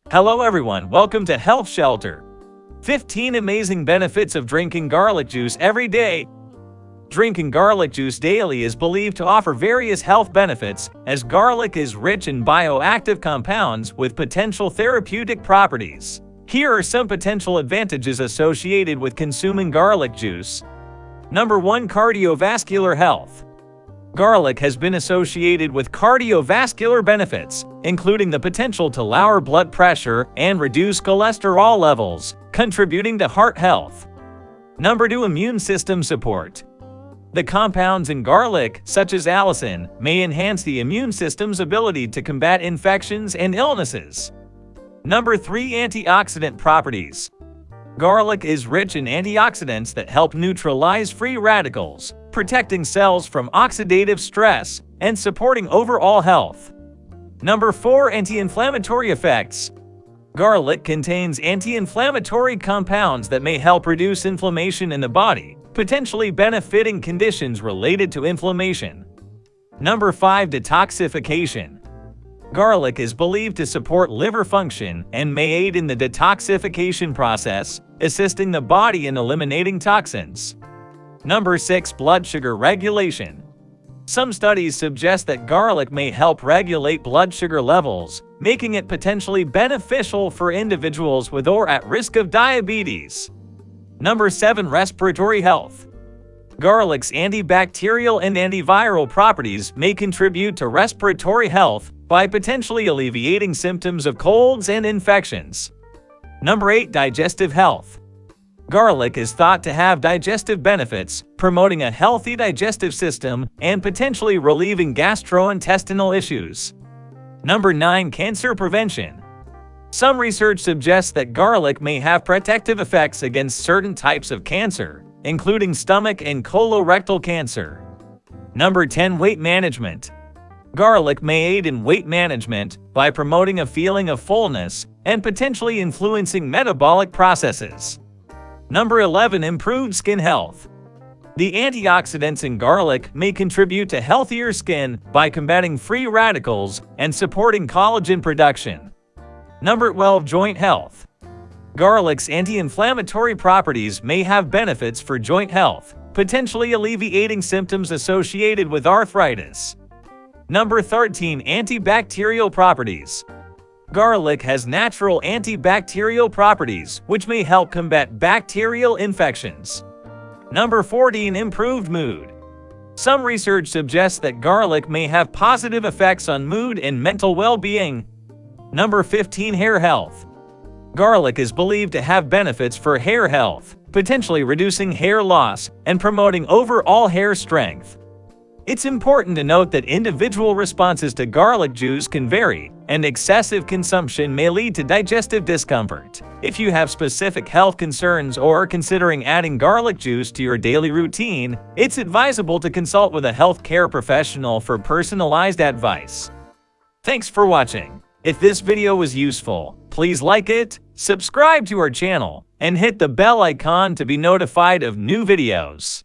Hello everyone, welcome to Health Shelter. 15 amazing benefits of drinking garlic juice every day. Drinking garlic juice daily is believed to offer various health benefits, as garlic is rich in bioactive compounds with potential therapeutic properties. Here are some potential advantages associated with consuming garlic juice. Number 1. Cardiovascular health. Garlic has been associated with cardiovascular benefits, including the potential to lower blood pressure and reduce cholesterol levels, contributing to heart health. Number 2. Immune system support. The compounds in garlic, such as allicin, may enhance the immune system's ability to combat infections and illnesses. Number 3. Antioxidant properties. Garlic is rich in antioxidants that help neutralize free radicals, protecting cells from oxidative stress and supporting overall health. Number 4. Anti-inflammatory effects. Garlic contains anti-inflammatory compounds that may help reduce inflammation in the body, potentially benefiting conditions related to inflammation. Number 5. Detoxification. Garlic is believed to support liver function and may aid in the detoxification process, assisting the body in eliminating toxins. Number 6. Blood sugar regulation. Some studies suggest that garlic may help regulate blood sugar levels, making it potentially beneficial for individuals with or at risk of diabetes. Number 7. Respiratory health. Garlic's antibacterial and antiviral properties may contribute to respiratory health by potentially alleviating symptoms of colds and infections. Number 8. Digestive health. Garlic is thought to have digestive benefits, promoting a healthy digestive system and potentially relieving gastrointestinal issues. Number 9. Cancer prevention. Some research suggests that garlic may have protective effects against certain types of cancer, including stomach and colorectal cancer. Number 10. Weight management. Garlic may aid in weight management by promoting a feeling of fullness and potentially influencing metabolic processes. Number 11. Improved skin health. The antioxidants in garlic may contribute to healthier skin by combating free radicals and supporting collagen production. Number 12. Joint health. Garlic's anti-inflammatory properties may have benefits for joint health, potentially alleviating symptoms associated with arthritis. Number 13. Antibacterial properties. Garlic has natural antibacterial properties which may help combat bacterial infections. Number 14. Improved mood. Some research suggests that garlic may have positive effects on mood and mental well-being. Number 15. Hair health. Garlic is believed to have benefits for hair health, potentially reducing hair loss and promoting overall hair strength. It's important to note that individual responses to garlic juice can vary, and excessive consumption may lead to digestive discomfort. If you have specific health concerns or are considering adding garlic juice to your daily routine, it's advisable to consult with a healthcare professional for personalized advice. Thanks for watching. If this video was useful, please like it, subscribe to our channel, and hit the bell icon to be notified of new videos.